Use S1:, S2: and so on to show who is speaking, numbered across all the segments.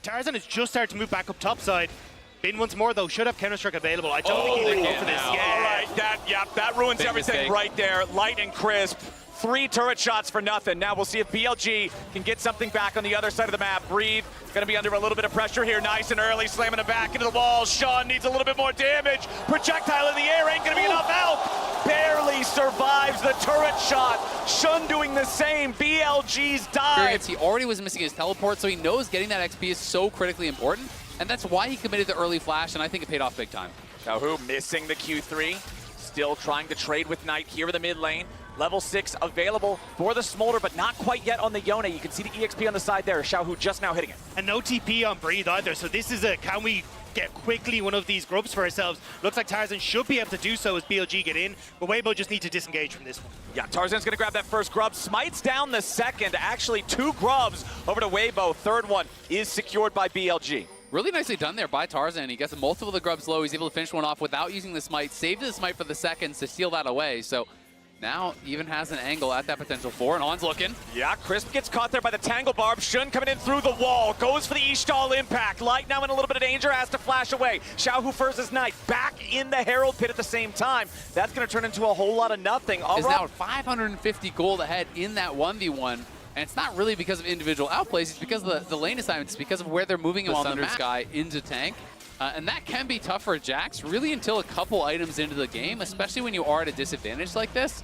S1: Tarzan has just started to move back up top side. Bin once more, though, should have Counter-Strike available. I don't think he's going to go for this.
S2: Yeah. All right, that ruins
S3: Big
S2: everything
S3: mistake.
S2: right there. Light and crisp. 3 turret shots for nothing. Now we'll see if BLG can get something back on the other side of the map. Breathe, gonna be under a little bit of pressure here. Nice and early, slamming it back into the wall. Sean needs a little bit more damage. Projectile in the air ain't gonna be enough help. Barely survives the turret shot. Shun doing the same. BLG's dive.
S3: He already was missing his teleport, so he knows getting that XP is so critically important, and that's why he committed the early flash, and I think it paid off big time.
S2: Xiaohu missing the Q3. Still trying to trade with Knight here in the mid lane. Level 6 available for the Smolder, but not quite yet on the Yone. You can see the EXP on the side there. Xiaohu just now hitting it.
S1: And no TP on Breathe either, so this is a can we get quickly one of these grubs for ourselves. Looks like Tarzan should be able to do so as BLG get in, but Weibo just need to disengage from this one.
S2: Yeah, Tarzan's gonna grab that first grub. Smites down the second. Actually, 2 grubs over to Weibo. Third one is secured by BLG.
S3: Really nicely done there by Tarzan. He gets multiple of the grubs low. He's able to finish one off without using the smite. Saved the smite for the seconds to steal that away. So now even has an angle at that potential 4, and On's looking.
S2: Yeah, Crisp gets caught there by the Tangle Barb. Shun coming in through the wall. Goes for the Ishtal impact. Light now in a little bit of danger. Has to flash away. Xiaohu first his Knight. Back in the Herald Pit at the same time. That's going to turn into a whole lot of nothing.
S3: Is now 550 gold ahead in that 1v1. And it's not really because of individual outplays, it's because of the lane assignments, it's because of where they're moving him on the map. Sky into tank. And that can be tough for Jax, really until a couple items into the game, especially when you are at a disadvantage like this.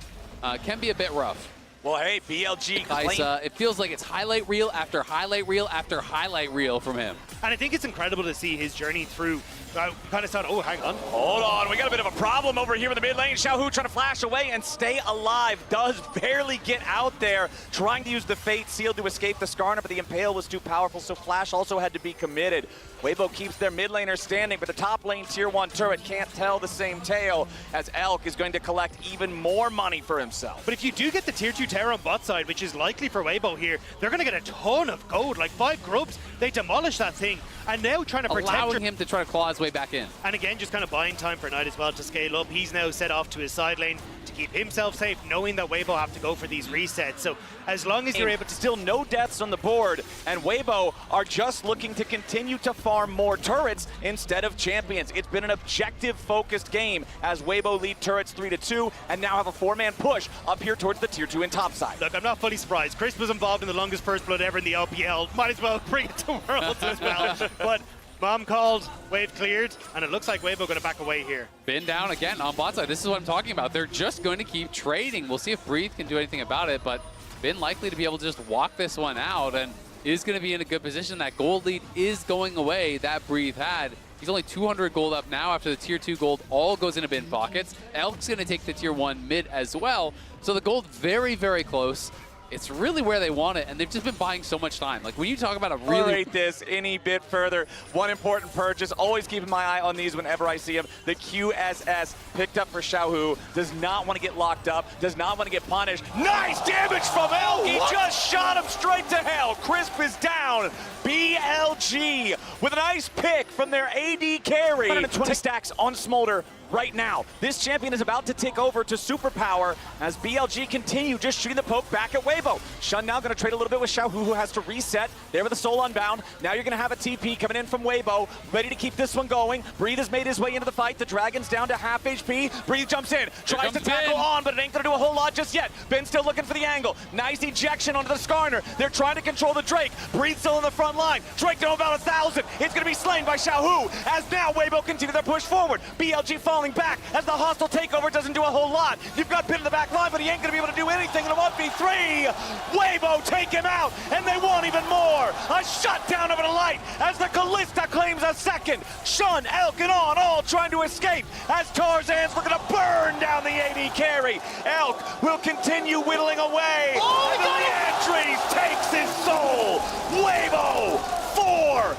S3: Can be a bit rough.
S2: Well, hey, BLG
S3: Guys, it feels like it's highlight reel after highlight reel after highlight reel from him.
S1: And I think it's incredible to see his journey through. I kind of thought, oh, hang on.
S2: Hold on, we got a bit of a problem over here in the mid lane. Xiaohu trying to flash away and stay alive. Does barely get out there, trying to use the Fate Seal to escape the Skarner, but the Impale was too powerful, so Flash also had to be committed. Weibo keeps their mid laner standing, but the top lane tier 1 turret can't tell the same tale, as Elk is going to collect even more money for himself.
S1: But if you do get the tier 2 tower on bot side, which is likely for Weibo here, they're going to get a ton of gold, like 5 grubs. They demolish that thing, and now trying to protect
S3: allowing him to try to claw his way back in.
S1: And again, just kind of buying time for Knight as well to scale up. He's now set off to his side lane to keep himself safe, knowing that Weibo have to go for these resets. So as long as you're able to...
S2: Still no deaths on the board, and Weibo are just looking to continue to farm more turrets instead of champions. It's been an objective-focused game as Weibo lead turrets 3-2, and now have a 4-man push up here towards the tier 2 and top side.
S1: Look, I'm not fully surprised. Chris was involved in the longest first blood ever in the LPL. Might as well bring it to Worlds as well. But Mom called, wave cleared, and it looks like Weibo going to back away here.
S3: Bin down again on bot side. This is what I'm talking about. They're just going to keep trading. We'll see if Breathe can do anything about it, but Bin likely to be able to just walk this one out and is going to be in a good position. That gold lead is going away that Breathe had. He's only 200 gold up now after the tier 2 gold all goes into Bin pockets. Elk's going to take the tier 1 mid as well. So the gold very, very close. It's really where they want it, and they've just been buying so much time. Like, when you talk about a really...
S2: Rate this any bit further. One important purchase, always keeping my eye on these whenever I see them. The QSS picked up for Xiaohu. Does not want to get locked up, does not want to get punished. Nice damage from Elk! He just shot him straight to hell. Crisp is down. BLG with a nice pick from their AD carry. 120 stacks on Smolder right now. This champion is about to take over to superpower as BLG continue just shooting the poke back at Weibo. Shun now going to trade a little bit with Xiaohu, who has to reset. There with the Soul Unbound. Now you're going to have a TP coming in from Weibo, ready to keep this one going. Breathe has made his way into the fight. The Dragon's down to half HP. Breathe jumps in, tries to tackle on, but it ain't going to do a whole lot just yet. Ben's still looking for the angle. Nice ejection onto the Skarner. They're trying to control the Drake. Breathe still in the front line. Drake down about 1,000. It's going to be slain by Xiaohu as now Weibo continue their push forward. BLG falling back as the hostile takeover doesn't do a whole lot. You've got Bin in the back line, but he ain't going to be able to do anything in a 1v3. Weibo take him out, and they want even more. A shutdown over the Light as the Callista claims a second. Shun, Elk, and On all trying to escape as Tarzan's looking to burn down the AD carry. Elk will continue whittling away.
S1: Oh,
S2: and Leandres takes his soul. Weibo 4-0.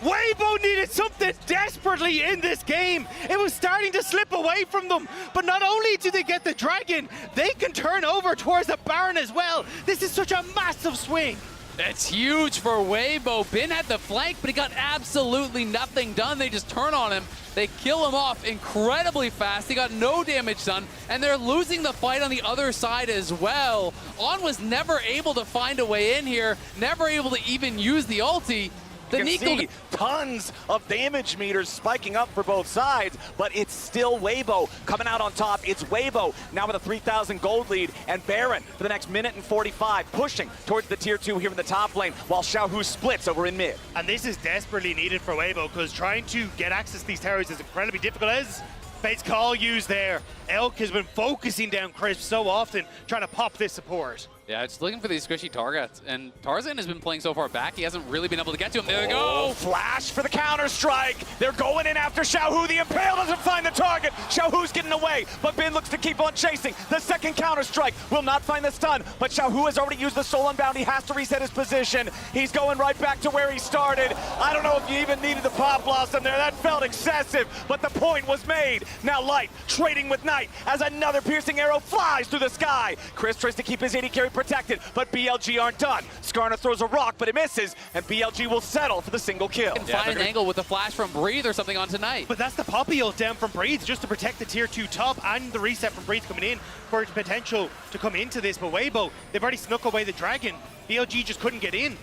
S1: Weibo needed something desperately in this game. It was starting to slip away from them. But not only do they get the Dragon, they can turn over towards the Baron as well. This is such a massive swing.
S3: It's huge for Weibo. Bin had the flank, but he got absolutely nothing done. They just turn on him. They kill him off incredibly fast. He got no damage done, and they're losing the fight on the other side as well. On was never able to find a way in here, never able to even use the ulti.
S2: You can see tons of damage meters spiking up for both sides, but it's still Weibo coming out on top. It's Weibo now with a 3,000 gold lead, and Baron for the next minute and 45, pushing towards the tier 2 here in the top lane, while Xiaohu splits over in mid.
S1: And this is desperately needed for Weibo, because trying to get access to these towers is incredibly difficult. As Fate's Call used there, Elk has been focusing down Crisp so often, trying to pop this support.
S3: Yeah, just looking for these squishy targets. And Tarzan has been playing so far back, he hasn't really been able to get to him. There they go!
S2: Flash for the counter-strike. They're going in after Xiaohu. The Impale doesn't find the target. Xiaohu's getting away, but Bin looks to keep on chasing. The second counter-strike will not find the stun, but Xiaohu has already used the Soul Unbound. He has to reset his position. He's going right back to where he started. I don't know if you even needed the Pop Blossom there. That felt excessive, but the point was made. Now Light trading with Knight as another piercing arrow flies through the sky. Chris tries to keep his AD carry protected, but BLG aren't done. Skarner throws a rock, but it misses, and BLG will settle for the single kill.
S3: And find an angle with a flash from Breathe or something on tonight.
S1: But that's the Poppy ult down from Breathe, just to protect the tier 2 top, and the reset from Breathe coming in for its potential to come into this. But Weibo, they've already snuck away the Dragon. BLG just couldn't get in.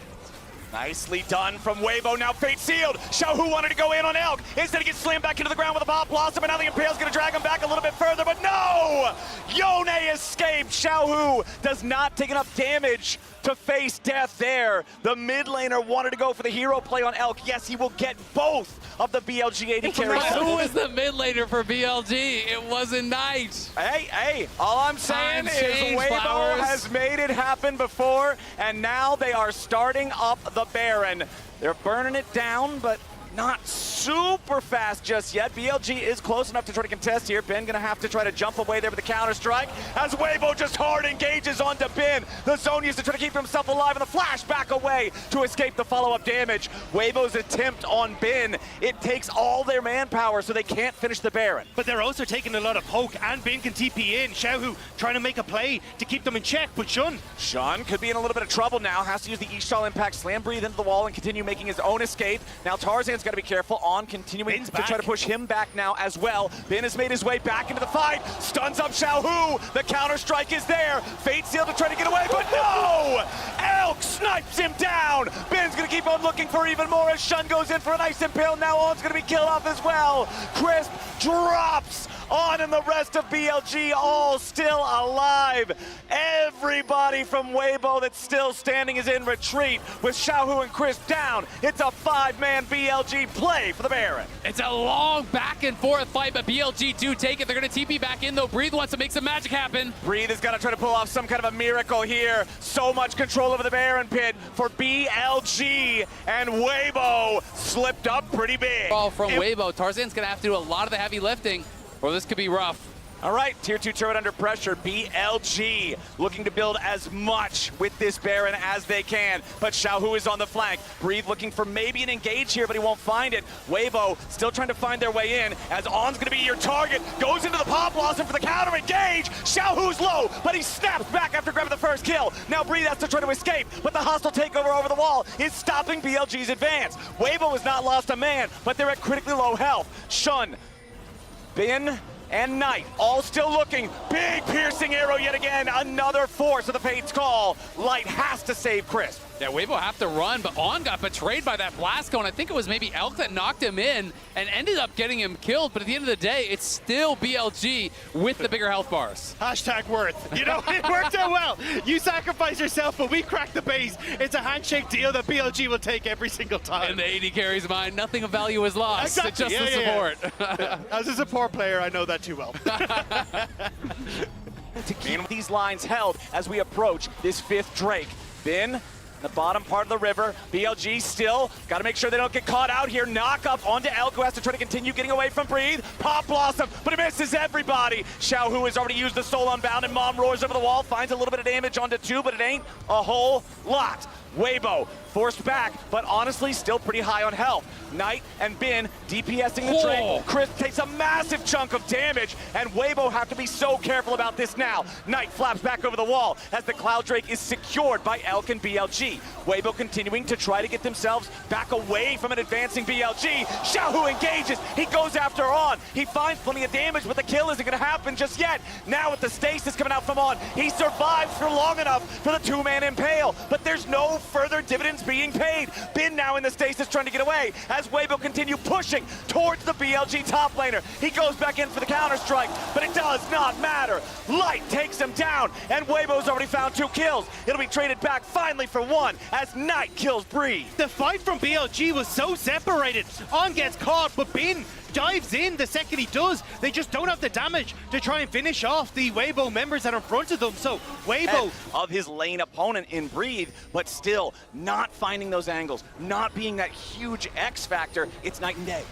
S2: Nicely done from Weibo, now fate sealed. Xiaohu wanted to go in on Elk. Instead he gets slammed back into the ground with a Pop Blossom, and now the Impale's gonna drag him back a little bit further, but no! Yone escaped. Xiaohu does not take enough damage to face death there. The mid laner wanted to go for the hero play on Elk. Yes, he will get both of the BLG AD carries.
S3: Who was the mid laner for BLG? It wasn't Knight.
S2: Hey, all I'm saying is Weibo
S3: Flowers
S2: has made it happen before, and now they are starting up the Baron. They're burning it down, but not super fast just yet. BLG is close enough to try to contest here. Ben gonna have to try to jump away there with the counter strike as Weibo just hard engages onto Ben. The zone used to try to keep himself alive, and the flash back away to escape the follow-up damage. Weibo's attempt on Ben, it takes all their manpower, so they can't finish the Baron.
S1: But they're also taking a lot of poke, and Bin can TP in. Xiaohu trying to make a play to keep them in check, but
S2: Shun could be in a little bit of trouble now. Has to use the Eastall Impact, slam Breathe into the wall, and continue making his own escape. Now Tarzan's got to be careful on continuing
S1: Bin's
S2: to
S1: back.
S2: try to push him back now as well. Bin has made his way back into the fight, stuns up Xiaohu. The counter strike is there. Fate sealed to try to get away, but no! Elk snipes him down. Bin's gonna keep on looking for even more as Shun goes in for a nice impale. Now On's gonna be killed off as well. Crisp drops On, and the rest of BLG all still alive. Everybody from Weibo that's still standing is in retreat with Xiaohu and Crisp down. It's a 5-man BLG play for the Baron.
S3: It's a long back and forth fight, but BLG do take it. They're going to TP back in, though. Breathe wants to make some magic happen.
S2: Breathe is going to try to pull off some kind of a miracle here. So much control over the Baron pit for BLG, and Weibo slipped up pretty big.
S3: Ball from Weibo. Tarzan's going to have to do a lot of the heavy lifting, or this could be rough.
S2: All right, Tier 2 turret under pressure. BLG looking to build as much with this Baron as they can, but Xiaohu is on the flank. Breathe looking for maybe an engage here, but he won't find it. Weibo still trying to find their way in, as On's gonna be your target. Goes into the Pop Blossom for the counter engage. Xiaohu's low, but he snaps back after grabbing the first kill. Now Breathe has to try to escape, but the hostile takeover over the wall is stopping BLG's advance. Weibo has not lost a man, but they're at critically low health. Shun, Bin, and Knight all still looking. Big piercing arrow yet again. Another force of the Fate's Call. Light has to save Crisp.
S3: Yeah, Weibo have to run, but On got betrayed by that blast cone. I think it was maybe Elk that knocked him in and ended up getting him killed, but at the end of the day, it's still BLG with the bigger health bars.
S1: Hashtag worth. You know, it worked out well. You sacrifice yourself, but we cracked the base. It's a handshake deal that BLG will take every single time.
S3: And the AD carries mine. Nothing of value is lost.
S1: Exactly.
S3: Just the support.
S1: As a support player, I know that too well.
S2: To keep these lines held as we approach this 5th Drake. Bin, the bottom part of the river. BLG still got to make sure they don't get caught out here. Knock up onto Elk, who has to try to continue getting away from Breathe. Pop Blossom, but it misses everybody. Xiaohu has already used the Soul Unbound, and Mom roars over the wall, finds a little bit of damage onto 2, but it ain't a whole lot. Weibo forced back, but honestly still pretty high on health. Knight and Bin DPSing the trade. Chris takes a massive chunk of damage, and Weibo have to be so careful about this now. Knight flaps back over the wall as the Cloud Drake is secured by Elk and BLG. Weibo continuing to try to get themselves back away from an advancing BLG. Xiaohu engages, he goes after On. He finds plenty of damage, but the kill isn't gonna happen just yet. Now with the stasis coming out from On, he survives for long enough for the two-man impale, but there's no further dividends being paid. Bin now in the stasis trying to get away as Weibo continue pushing towards the BLG top laner. He goes back in for the counter-strike, but it does not matter. Light takes him down, and Weibo's already found 2 kills. It'll be traded back finally for 1 as Knight kills Bree.
S1: The fight from BLG was so separated. On gets caught, but Bin dives in the second he does. They just don't have the damage to try and finish off the Weibo members that are in front of them. So Weibo
S2: of his lane opponent in Breathe, but still not finding those angles, not being that huge X factor. It's night and day.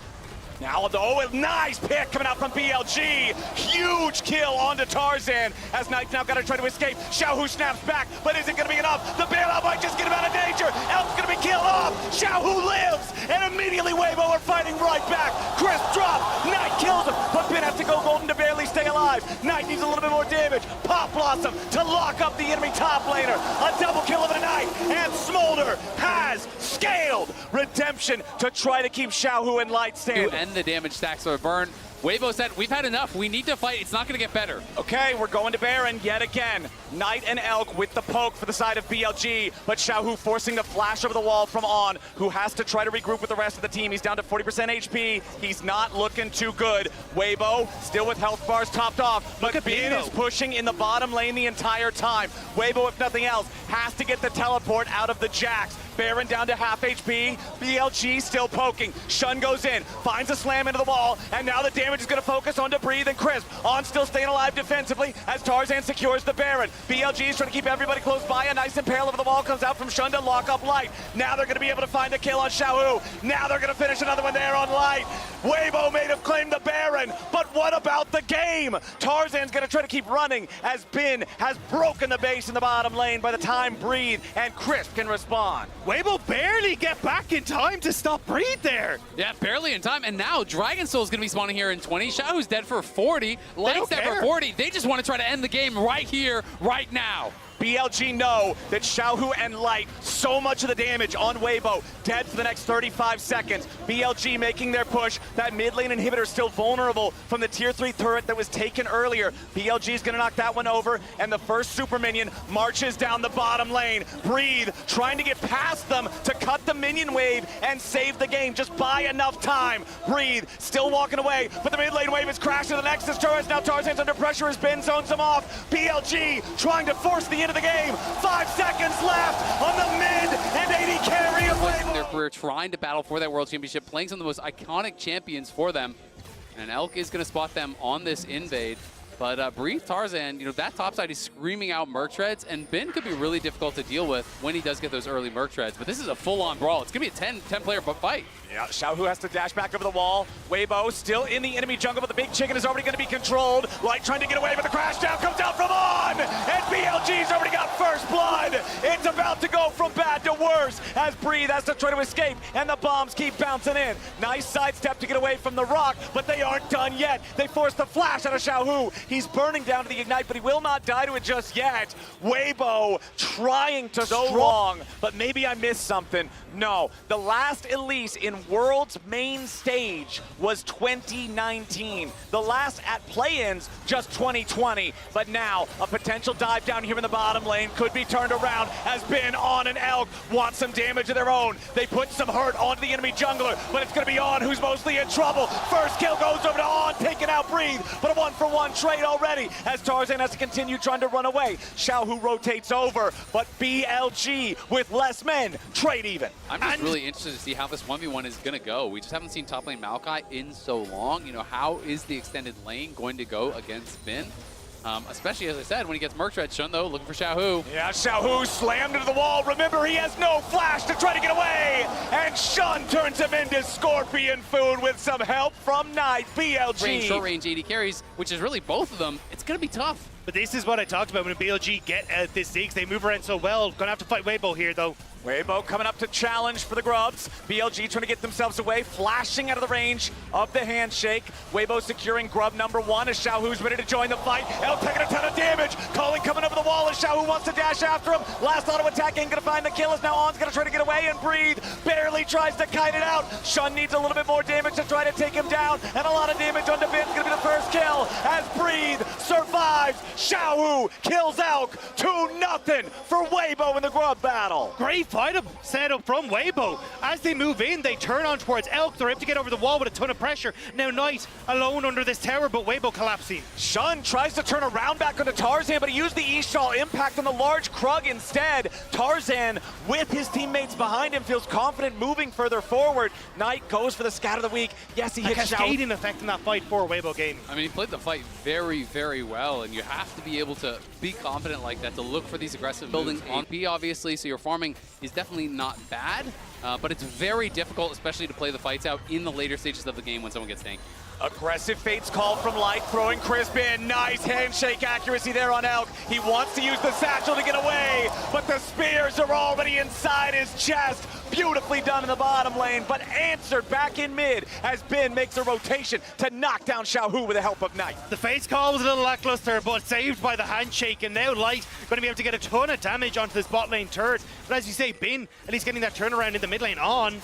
S2: Now, though, a nice pick coming out from BLG. Huge kill onto Tarzan as Knight's now got to try to escape. Xiaohu snaps back, but is it going to be enough? The bailout might just get him out of danger. Elk's going to be killed off. Xiaohu lives, and immediately Weibo are fighting right back. Crisp drop. Knight kills him, but Bin has to go golden to barely stay alive. Knight needs a little bit more damage. Pop Blossom to lock up the enemy top laner. A double kill of the Knight, and Smolder has scaled redemption to try to keep Xiaohu and Light standing.
S3: And the damage stacks are burn. Weibo said, we've had enough. We need to fight. It's not going to get better.
S2: Okay, we're going to Baron yet again. Knight and Elk with the poke for the side of BLG, but Xiaohu forcing the flash over the wall from On, who has to try to regroup with the rest of the team. He's down to 40% HP. He's not looking too good. Weibo still with health bars topped off, but Bin is pushing in the bottom lane the entire time. Weibo, if nothing else, has to get the teleport out of the Jax. Baron down to half HP. BLG still poking. Shun goes in, finds a slam into the wall, and now the damage is going to focus on Breathe and Crisp. On still staying alive defensively as Tarzan secures the Baron. BLG is trying to keep everybody close by. A nice impale over the wall comes out from Shun to lock up Light. Now they're going to be able to find the kill on Xiaohu. Now they're going to finish another one there on Light. Weibo may have claimed the Baron, but what about the game? Tarzan's going to try to keep running as Bin has broken the base in the bottom lane by the time Breathe and Crisp can respond.
S1: Weibo barely get back in time to stop Breathe there.
S3: Yeah, barely in time. And now Dragon Soul is going to be spawning here in 20. Xiaohu's dead for 40. Light's dead for 40. They just want to try to end the game right here, right now.
S2: BLG know that Xiaohu and Light, so much of the damage on Weibo, dead for the next 35 seconds. BLG making their push. That mid lane inhibitor still vulnerable from the tier 3 turret that was taken earlier. BLG is going to knock that one over, and the first super minion marches down the bottom lane. Breathe, trying to get past them to cut the minion wave and save the game. Just buy enough time. Breathe, still walking away, but the mid lane wave is crashing the Nexus turrets. Now Tarzan's under pressure as Ben zones him off. BLG trying to force the end of the game. 5 seconds left on the mid and 80 carry of Weibo.
S3: Their career trying to battle for that world championship, playing some of the most iconic champions for them. And Elk is going to spot them on this invade. But Breathe, Tarzan, you know, that top side is screaming out Merc Treads, and Bin could be really difficult to deal with when he does get those early Merc Treads. But this is a full-on brawl. It's going to be a 10-player fight.
S2: Yeah, Xiaohu has to dash back over the wall. Weibo still in the enemy jungle, but the big chicken is already going to be controlled. Light trying to get away, but the crash down comes out from On, and BLG's already got first blood. It's about to go from bad to worse as Breathe has to try to escape, and the bombs keep bouncing in. Nice sidestep to get away from the rock, but they aren't done yet. They force the flash out of Xiaohu. He's burning down to the Ignite, but he will not die to it just yet. Weibo trying to so long, but maybe I missed something. No, the last Elise in World's main stage was 2019. The last at play-ins, just 2020. But now, a potential dive down here in the bottom lane could be turned around as Bin, On, and Elk want some damage of their own. They put some hurt onto the enemy jungler, but it's going to be On who's mostly in trouble. First kill goes over to On, taking out Breathe, but a 1-for-1 trade already as Tarzan has to continue trying to run away. Xiaohu rotates over, but BLG with less men trade even.
S3: I'm just really interested to see how this 1v1 is going to go. We just haven't seen top lane Maokai in so long. You know, how is the extended lane going to go against Bin? Especially, as I said, when he gets Merc Tread. Shun, though, looking for Xiaohu.
S2: Yeah, Xiaohu slammed into the wall. Remember, he has no flash to try to get away. And Shun turns him into scorpion food with some help from Knight. BLG.
S3: Short range AD carries, which is really both of them. It's going to be tough.
S1: But this is what I talked about when BLG get at this Ziggs. They move around so well. Gonna have to fight Weibo here, though.
S2: Weibo coming up to challenge for the grubs. BLG trying to get themselves away, flashing out of the range of the handshake. Weibo securing grub number 1 as Xiaohu's ready to join the fight. El taking a ton of damage. Calling coming over the wall as Xiaohu wants to dash after him. Last auto attack ain't gonna find the kill as now On's gonna try to get away and breathe. Barely tries to kite it out. Shun needs a little bit more damage to try to take him down. And a lot of damage on Bin's gonna be the first kill as Breathe survives. Xiaohu kills Elk 2-0 for Weibo in the grub battle.
S1: Great fight up, set up from Weibo. As they move in, they turn on towards Elk. They're able to get over the wall with a ton of pressure. Now Knight alone under this tower, but Weibo collapsing.
S2: Shun tries to turn around back onto Tarzan, but he used the Ishtal impact on the large Krug instead. Tarzan, with his teammates behind him, feels confident moving further forward. Knight goes for the scat of the week. Yes, he
S1: A
S2: hits
S1: cascading effect in that fight for Weibo game.
S3: I mean, he played the fight very, very well, and you have to be able to be confident like that to look for these aggressive buildings on B, obviously, so your farming is definitely not bad, but it's very difficult, especially to play the fights out in the later stages of the game when someone gets tanked.
S2: Aggressive Fates call from Light, throwing Crisp in. Nice handshake accuracy there on Elk. He wants to use the satchel to get away, but the spears are already inside his chest. Beautifully done in the bottom lane, but answered back in mid as Bin makes a rotation to knock down Xiaohu with the help of Knight.
S1: The face call was a little lackluster, but saved by the handshake, and now Light going to be able to get a ton of damage onto this bot lane turret. But as you say, Bin at least getting that turnaround in the mid lane on.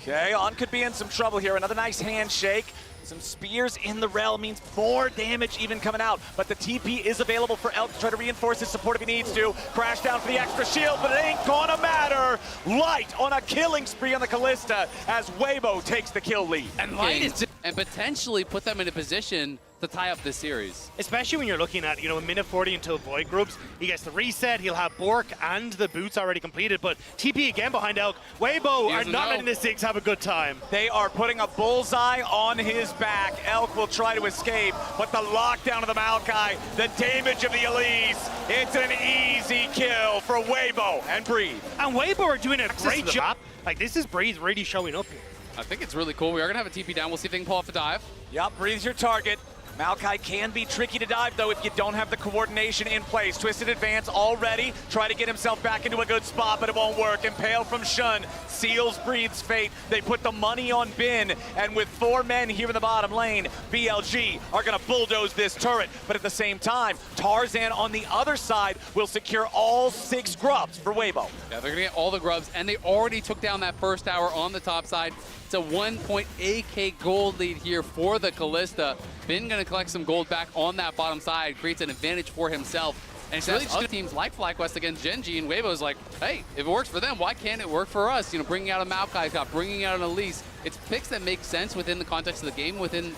S2: Okay, On could be in some trouble here. Another nice handshake. Some spears in the rel means more damage even coming out, but the TP is available for Elk to try to reinforce his support if he needs to. Crash down for the extra shield, but it ain't gonna matter. Light on a killing spree on the Callista as Weibo takes the kill lead.
S1: And Light is
S3: and potentially put them in a position to tie up this series.
S1: especially when you're looking at, a minute 40 until void groups. He gets the reset, he'll have Bork and the boots already completed, but TP again behind Elk. Weibo are not letting the Ziggs have a good time.
S2: They are putting a bullseye on his back. Elk will try to escape, but the lockdown of the Maokai, the damage of the Elise, it's an easy kill for Weibo and Breathe.
S1: And Weibo are doing a great job. Like, this is Breeze really showing up here.
S3: I think it's really cool. We are going to have a TP down. We'll see if they can pull off a dive.
S2: Yep, Breathe's your target. Maokai can be tricky to dive, though, if you don't have the coordination in place. Twisted advance already. Try to get himself back into a good spot, but it won't work. Impale from Shun seals Breathe's fate. They put the money on Bin, and with 4 men here in the bottom lane, BLG are going to bulldoze this turret. But at the same time, Tarzan on the other side will secure all 6 grubs for Weibo.
S3: Yeah, they're going to get all the grubs, and they already took down that first tower on the top side. It's a 1.8k gold lead here for the Callista. Bin going to collect some gold back on that bottom side, creates an advantage for himself. And it's really just other teams like FlyQuest against Genji, and Weibo's like, hey, if it works for them, why can't it work for us? Bringing out a Maokai Cup, bringing out an Elise. It's picks that make sense within the context of the game, within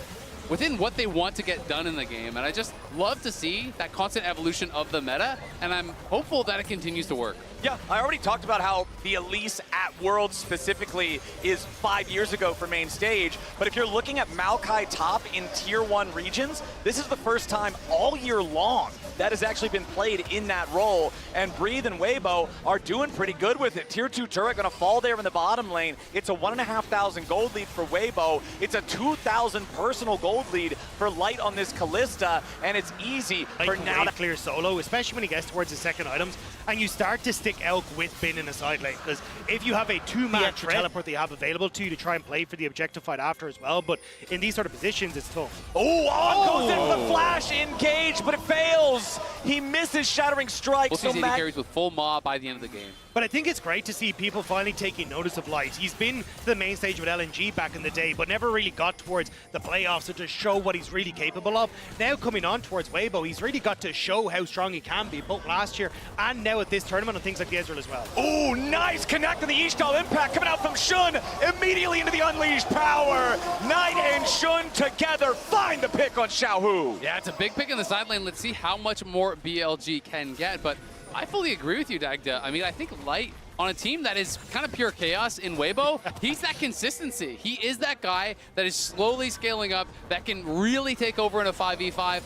S3: what they want to get done in the game. And I just love to see that constant evolution of the meta, and I'm hopeful that it continues to work.
S2: Yeah, I already talked about how the Elise at Worlds specifically is 5 years ago for main stage, but if you're looking at Maokai top in Tier 1 regions, this is the first time all year long that has actually been played in that role, and Breathe and Weibo are doing pretty good with it. Tier 2 turret gonna fall there in the bottom lane. It's a 1,500 gold lead for Weibo. It's a 2,000 personal gold lead for Light on this Callista, and it's easy for now to
S1: clear solo, especially when he gets towards the second items, and you start to stick Elk with Bin in the side lane, because if you have a 2-man teleport that you have available to you to try and play for the objective fight after as well, but in these sort of positions, it's tough.
S2: On goes in for the flash engage, but it fails. He misses Shattering Strike.
S3: We'll see carries with full mob by the end of the game.
S1: But I think it's great to see people finally taking notice of Light. He's been to the main stage with LNG back in the day, but never really got towards the playoffs to just show what he's really capable of. Now coming on towards Weibo, he's really got to show how strong he can be, both last year and now at this tournament and things like the Ezreal as well.
S2: Oh, nice connect on the Ishtal impact coming out from Shun. Immediately into the unleashed power. Knight and Shun together find the pick on Xiaohu.
S3: Yeah, it's a big pick in the side lane. Let's see how much more BLG can get, but I fully agree with you, Dagda. I mean, I think Light on a team that is kind of pure chaos in Weibo, he's that consistency. He is that guy that is slowly scaling up, that can really take over in a 5v5.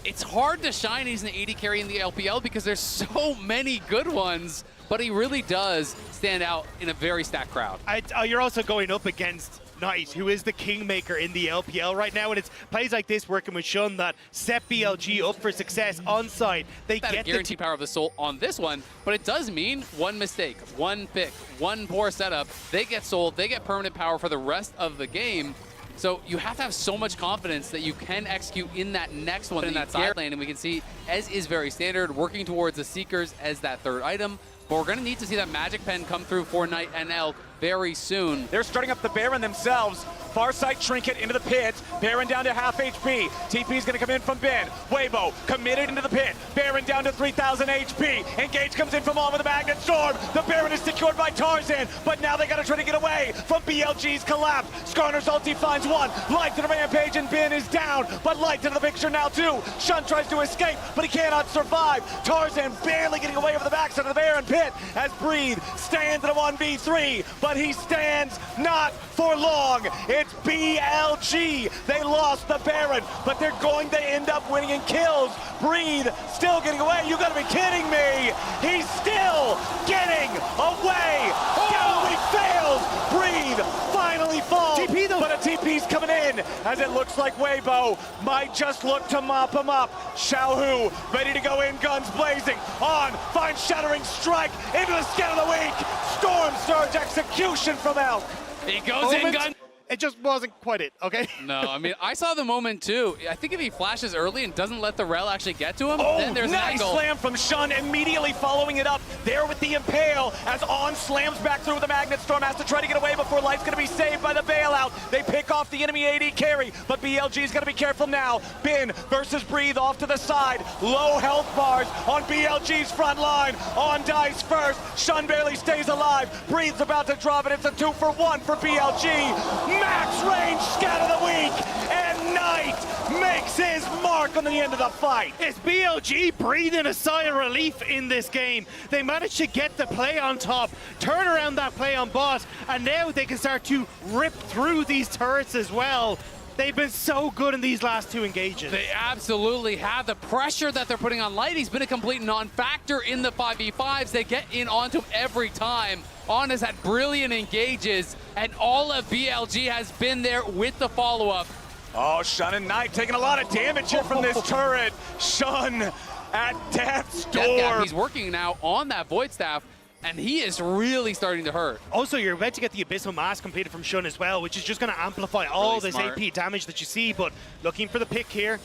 S3: It's hard to shine he's an 80 carry in the LPL because there's so many good ones, but he really does stand out in a very stacked crowd.
S1: You're also going up against Knight, who is the kingmaker in the LPL right now, and it's plays like this working with Shun that set BLG up for success on side. They
S3: That
S1: get
S3: guarantee power of the soul on this one, but it does mean one mistake, one pick, one poor setup, they get sold, they get permanent power for the rest of the game. So you have to have so much confidence that you can execute in that next one in that side lane, and we can see Ez is very standard, working towards the Seekers as that third item. But we're going to need to see that Magic Pen come through for Knight and Elk very soon.
S2: They're starting up the Baron themselves. Farsight Trinket into the pit. Baron down to half HP. TP's going to come in from Ben. Weibo committed into the pit. Baron down to 3,000 HP. Engage comes in from all with a Magnet Storm. The Baron is secured by Tarzan, but now they got to try to get away from BLG's collapse. Skarner's ulti finds one. Light to the Rampage, and Ben is down, but Light to the picture now too. Shun tries to escape, but he cannot survive. Tarzan barely getting away over the backside of the Baron pit as Breathe stands in a 1v3, but he stands not for long. It's BLG. They lost the Baron, but they're going to end up winning in kills. Breathe still getting away. You gotta be kidding me. He's still getting away. Galloway fails. Breathe finally falls.
S1: TP though.
S2: But a TP's coming in as it looks like Weibo might just look to mop him up. Xiaohu ready to go in, guns blazing. On, finds Shattering Strike into the skin of the week. Storm Surge execution from Elk.
S3: He goes in, gun.
S1: It just wasn't quite it, okay?
S3: No, I mean, I saw the moment too. I think if he flashes early and doesn't let the rel actually get to him, then there's an
S2: nice
S3: angle.
S2: slam from Shun, immediately following it up there with the Impale as On slams back through with the Magnet Storm, has to try to get away before Light's going to be saved by the bailout. They pick off the enemy AD carry, but BLG's going to be careful now. Bin versus Breathe off to the side. Low health bars on BLG's front line. On dies first. Shun barely stays alive. Breathe's about to drop it. It's a 2-for-1 for BLG. Max range scat of the week, and Knight makes his mark on the end of the fight.
S1: It's BLG breathing a sigh of relief in this game. They managed to get the play on top, turn around that play on bot, and now they can start to rip through these turrets as well. They've been so good in these last two engages.
S3: They absolutely have. The pressure that they're putting on Light, he's been a complete non-factor in the 5v5s. They get in onto him every time. On has had brilliant engages, and all of BLG has been there with the follow-up.
S2: Oh, Shun and Knight taking a lot of damage here from this turret. Shun at death's door.
S3: He's working now on that Void Staff, and he is really starting to hurt.
S1: Also, you're about to get the Abyssal Mask completed from Shun as well, which is just going to amplify all this AP damage that you see, but looking for the pick here.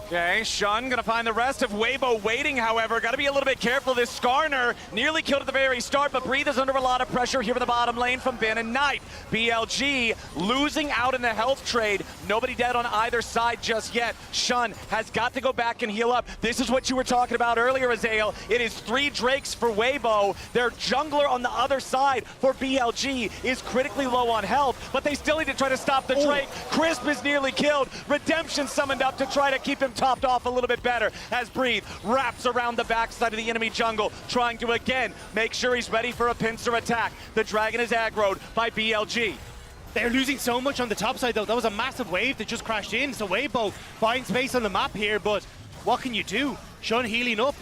S2: Okay, Shun gonna find the rest of Weibo waiting, however. Gotta be a little bit careful. This Skarner nearly killed at the very start, but Breathe is under a lot of pressure here in the bottom lane from Ben and Knight. BLG losing out in the health trade. Nobody dead on either side just yet. Shun has got to go back and heal up. This is what you were talking about earlier, Azael. It is 3 Drakes for Weibo. Their jungler on the other side for BLG is critically low on health, but they still need to try to stop the Drake. Crisp is nearly killed. Redemption summoned up to try to keep him topped off a little bit better as Breathe wraps around the backside of the enemy jungle, trying to again make sure he's ready for a pincer attack. The dragon is aggroed by BLG.
S1: They're losing so much on the top side though. That was a massive wave that just crashed in, so Weibo finds space on the map here, but what can you do? Shun healing up.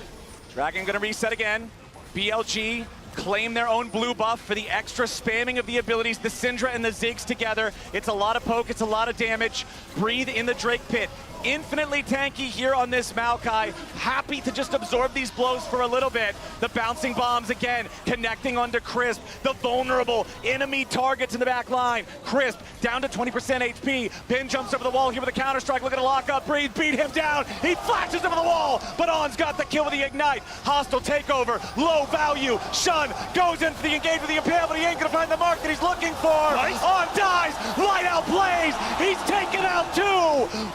S2: Dragon gonna reset again. BLG claim their own blue buff for the extra spamming of the abilities, the Syndra and the Ziggs together. It's a lot of poke, it's a lot of damage. Breathe in the Drake pit. Infinitely tanky here on this Maokai. Happy to just absorb these blows for a little bit. The bouncing bombs again, connecting onto Crisp. The vulnerable enemy targets in the back line. Crisp down to 20% HP. Pin jumps over the wall here with a counter strike. Look at a lock up. Breathe, beat him down. He flashes over the wall, but On's got the kill with the ignite. Hostile takeover, low value. Shun goes in for the engage with the Impale, but he ain't gonna find the mark that he's looking for.
S1: Nice.
S2: On dies, light out plays. He's taken out 2.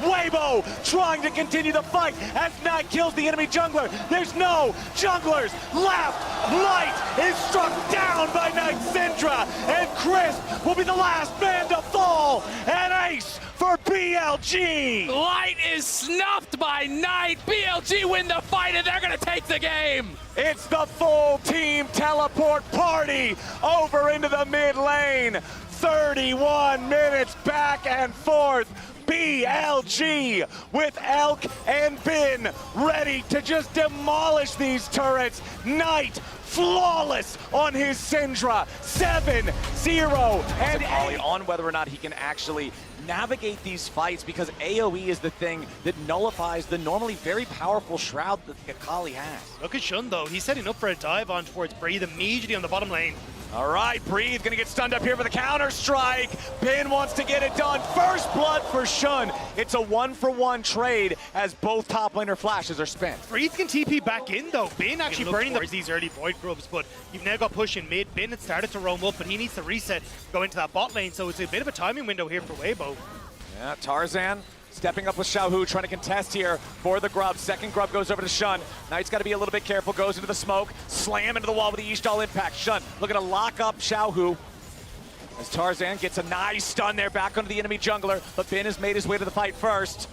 S2: Weibo trying to continue the fight as Knight kills the enemy jungler. There's no junglers left. Light is struck down by Knight Syndra, and Crisp will be the last man to fall. An ace for BLG.
S3: Light is snuffed by Knight. BLG win the fight, and they're gonna take the game.
S2: It's the full team teleport party over into the mid lane. 31 minutes back and forth. BLG with Elk and Bin ready to just demolish these turrets. Knight flawless on his Syndra. 7-0 and Ollie on whether or not he can actually navigate these fights, because AoE is the thing that nullifies the normally very powerful Shroud that Akali has.
S1: Look at Shun though, he's setting up for a dive on towards Breathe immediately on the bottom lane.
S2: All right, Breathe gonna get stunned up here for the counter strike. Bin wants to get it done. First blood for Shun. It's a 1-for-1 trade as both top laner flashes are spent.
S1: Breathe can TP back in though. Bin actually burning these early Void Grubs, but you've now got push in mid. Bin had started to roam up, but he needs to reset, go into that bot lane, so it's a bit of a timing window here for Weibo.
S2: Yeah, Tarzan stepping up with Xiaohu, trying to contest here for the grub. Second grub goes over to Shun. Knight's got to be a little bit careful, goes into the smoke, slam into the wall with the Ishtal impact. Shun looking to lock up Xiaohu as Tarzan gets a nice stun there back onto the enemy jungler, but Bin has made his way to the fight first.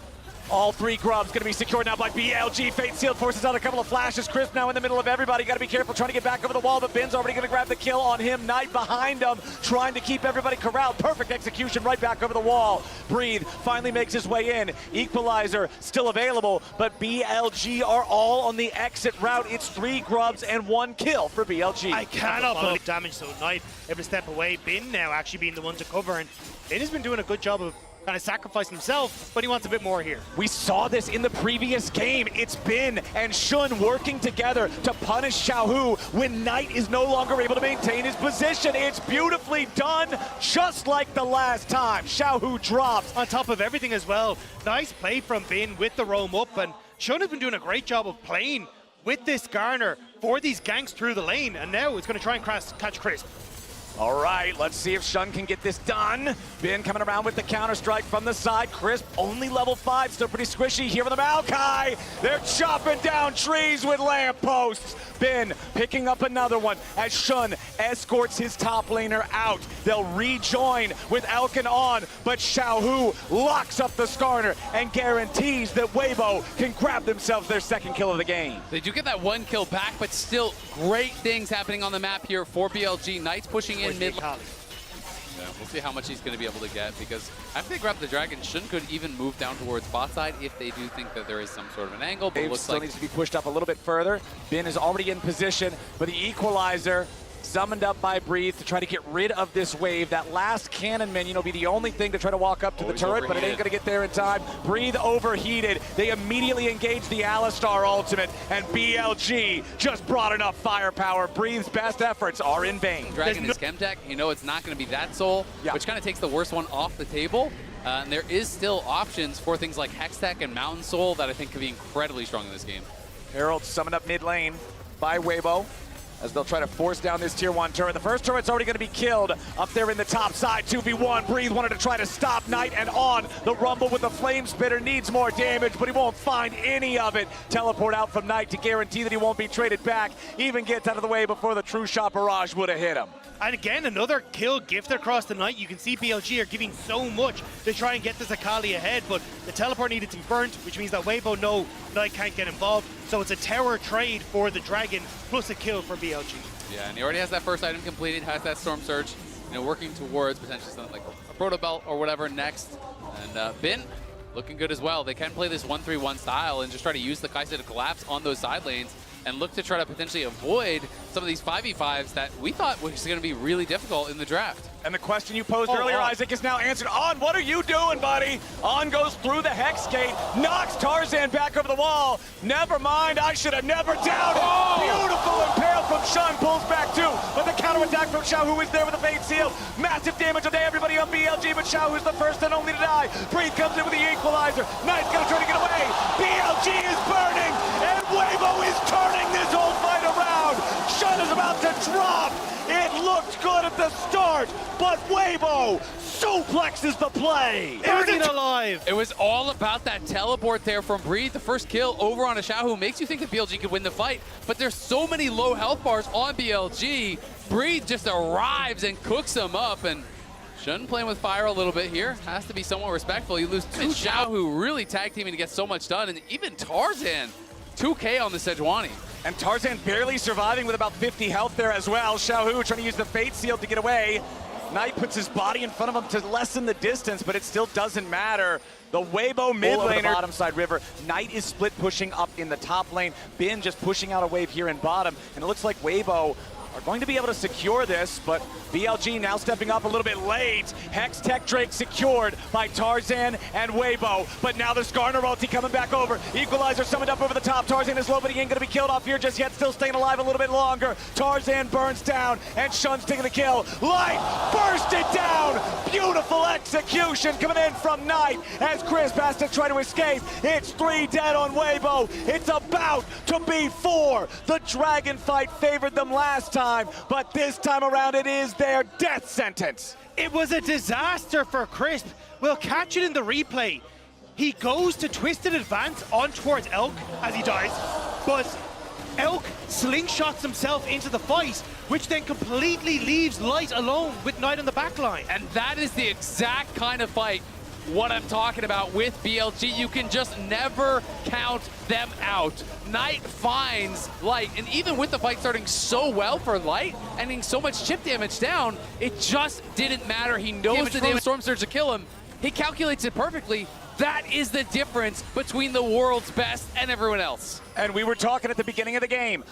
S2: All three grubs going to be secured now by BLG. Fate Sealed forces out a couple of flashes. Crisp now in the middle of everybody. Got to be careful trying to get back over the wall, but Bin's already going to grab the kill on him. Knight behind him, trying to keep everybody corralled. Perfect execution right back over the wall. Breathe finally makes his way in. Equalizer still available, but BLG are all on the exit route. It's 3 grubs and 1 kill for BLG.
S1: I cannot believe damage, so Knight able to step away. Bin now actually being the one to cover, and Bin has been doing a good job of kind of sacrificing himself, but he wants a bit more here.
S2: We saw this in the previous game. It's Bin and Shun working together to punish Xiaohu when Knight is no longer able to maintain his position. It's beautifully done, just like the last time. Xiaohu drops.
S1: On top of everything as well, nice play from Bin with the roam up, and Shun has been doing a great job of playing with this Garner for these ganks through the lane, and now it's going to try and catch Crisp.
S2: All right, let's see if Shun can get this done. Bin coming around with the counter-strike from the side. Crisp, only level 5, still pretty squishy here with the Maokai. They're chopping down trees with lampposts. Bin picking up another one as Shun escorts his top laner out. They'll rejoin with Elkin on, but Xiaohu locks up the Skarner and guarantees that Weibo can grab themselves their second kill of the game.
S3: They do get that 1 kill back, but still great things happening on the map here for BLG. Knight's pushing in mid. Yeah, we'll see how much he's going to be able to get, because after they grab the dragon, Shun could even move down towards bot side if they do think that there is some sort of an angle. But it looks
S2: still
S3: like
S2: needs to be pushed up a little bit further. Bin is already in position, but the equalizer summoned up by Breathe to try to get rid of this wave. That last cannon minion will be the only thing to try to walk up to the turret, but it ain't going to get there in time. Breathe overheated. They immediately engage the Alistar ultimate, and BLG just brought enough firepower. Breathe's best efforts are in vain.
S3: Dragon is Chemtech. You know it's not going to be that soul, which kind of takes the worst one off the table. And there is still options for things like Hextech and Mountain Soul that I think could be incredibly strong in this game.
S2: Herald summoned up mid lane by Weibo, as they'll try to force down this tier 1 turret. The first turret's already going to be killed up there in the top side. 2v1. Breathe wanted to try to stop Knight, and on the rumble with the flame spitter. Needs more damage, but he won't find any of it. Teleport out from Knight to guarantee that he won't be traded back. Even gets out of the way before the true shot barrage would have hit him.
S1: And again, another kill gifted across the night. You can see BLG are giving so much to try and get this Akali ahead, but the teleport needed to be burnt, which means that Weibo know Knight can't get involved. So it's a tower trade for the Dragon, plus a kill for BLG.
S3: Yeah, and he already has that first item completed, has that Storm Surge, you know, working towards potentially something like a Proto Belt or whatever next. And Bin looking good as well. They can play this 1-3-1 style and just try to use the Kaisa to collapse on those side lanes and look to try to potentially avoid some of these 5v5s that we thought was going to be really difficult in the draft.
S2: And the question you posed earlier, Isaac, is now answered. On, what are you doing, buddy? On goes through the Hex Gate, knocks Tarzan back over the wall. Never mind, I should have never doubted. Beautiful impale from Shun, pulls back too. But the counterattack from Xiaohu is there with the Fate Seal. Massive damage on everybody on BLG, but Xiaohu's the first and only to die. Breathe comes in with the equalizer. Knight's gonna try to get away. BLG is burning, and Weibo is turning this whole fight around. Shun is about to drop. It looked good at the start, but Weibo suplexes the play.
S1: Burning alive.
S3: It was all about that teleport there from Breathe. The first kill over on a Xiaohu makes you think that BLG could win the fight, but there's so many low health bars on BLG. Breathe just arrives and cooks them up, and Shun playing with fire a little bit here. Has to be somewhat respectful. You lose two Xiaohu really tag teaming to get so much done, and even Tarzan, 2K on the Sejuani.
S2: And Tarzan barely surviving with about 50 health there as well. Xiaohu trying to use the Fate Seal to get away. Knight puts his body in front of him to lessen the distance, but it still doesn't matter. The Weibo mid laner, the bottom side river. Knight is split pushing up in the top lane. Bin just pushing out a wave here in bottom, and it looks like Weibo are going to be able to secure this, but BLG now stepping up a little bit late. Hex Tech Drake secured by Tarzan and Weibo, but now the Skarner ulti coming back over. Equalizer summoned up over the top. Tarzan is low, but he ain't gonna be killed off here just yet, still staying alive a little bit longer. Tarzan burns down, and Shun's taking the kill. Light bursted down! Beautiful execution coming in from Knight as Crisp has to try to escape. It's 3 dead on Weibo. It's about to be 4. The Dragon fight favored them last time, but this time around it is their death sentence.
S1: It was a disaster for Crisp. We'll catch it in the replay. He goes to twisted advance on towards Elk as he dies, but Elk slingshots himself into the fight, which then completely leaves Light alone with Knight on the back line.
S3: And that is the exact kind of fight what I'm talking about with BLG. You can just never count them out. Knight finds Light, and even with the fight starting so well for Light and getting so much chip damage down, it just didn't matter. He knows the damage Storm Surge to kill him. He calculates it perfectly. That is the difference between the world's best and everyone else.
S2: And we were talking at the beginning of the game,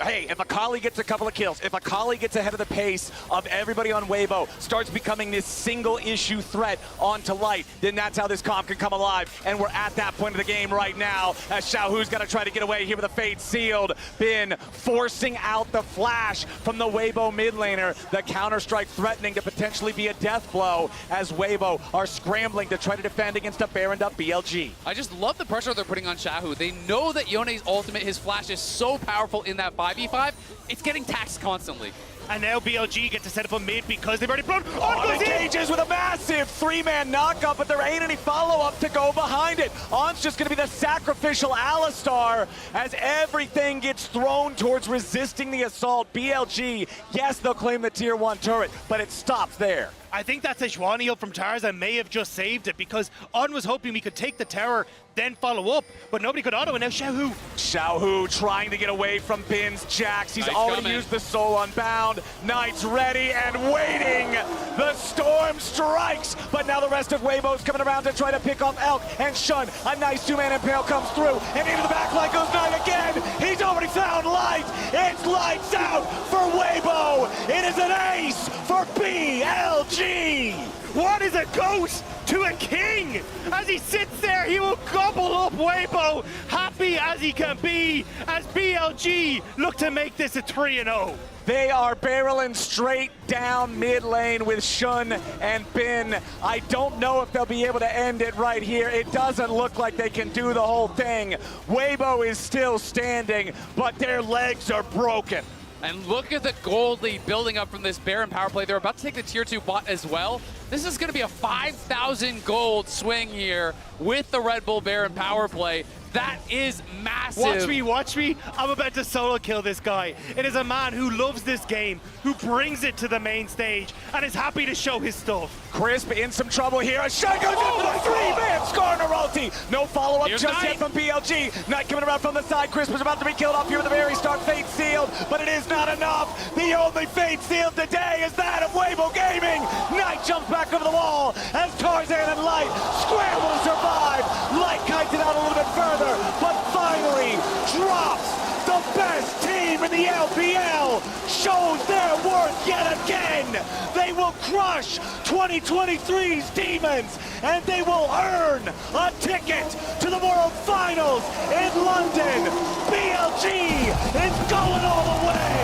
S2: hey, if Akali gets a couple of kills, if Akali gets ahead of the pace of everybody on Weibo, starts becoming this single issue threat onto Light, then that's how this comp can come alive. And we're at that point of the game right now, as Xiaohu's gonna try to get away here with a fade sealed. Bin forcing out the flash from the Weibo mid laner, the counter-strike threatening to potentially be a death blow as Weibo are scrambling to try to defend against a baroned up BLG.
S3: I just love the pressure they're putting on Xiaohu. They know that Yone's ultimate, his flash is so powerful in that 5v5, it's getting taxed constantly.
S1: And now BLG get to set up a mid because they've already blown.
S2: On engages with a massive 3-man knockup, but there ain't any follow-up to go behind it. On's just gonna be the sacrificial Alistar as everything gets thrown towards resisting the assault. BLG, yes, they'll claim the tier 1 turret, but it stops there.
S1: I think that Sejuani ult from Tarzan may have just saved it because On was hoping we could take the tower, then follow up, but nobody could auto, and now
S2: Xiaohu trying to get away from Bin's Jax. He's already used the Soul Unbound. Knight's ready and waiting. The storm strikes, but now the rest of Weibo's coming around to try to pick off Elk and Shun. A nice 2-man impale comes through, and into the back line goes Knight again. He's already found Light. It's lights out for Weibo. It is an ace for BLG.
S1: What is a ghost to a king? As he sits there, he will gobble up Weibo, happy as he can be, as BLG look to make this a 3-0.
S2: They are barreling straight down mid lane with Shun and Bin. I don't know if they'll be able to end it right here. It doesn't look like they can do the whole thing. Weibo is still standing, but their legs are broken.
S3: And look at the gold lead building up from this Baron power play. They're about to take the tier 2 bot as well. This is going to be a 5,000 gold swing here with the Red Bull Baron power play. That is massive.
S1: Watch me. I'm about to solo kill this guy. It is a man who loves this game, who brings it to the main stage, and is happy to show his stuff.
S2: Crisp in some trouble here. A shot goes in for the 3-man Skarner ulti. No follow-up just yet from BLG. Knight coming around from the side. Crisp is about to be killed off here at the very start. Fate sealed, but it is not enough. The only fate sealed today is that of Weibo Gaming. Knight jumps back over the wall as Tarzan and Light scramble to survive. Light kites it out a little bit further, but finally drops. The best team in the LPL shows their worth yet again. They will crush 2023's Demons, and they will earn a ticket to the World Finals in London. BLG is going all the way.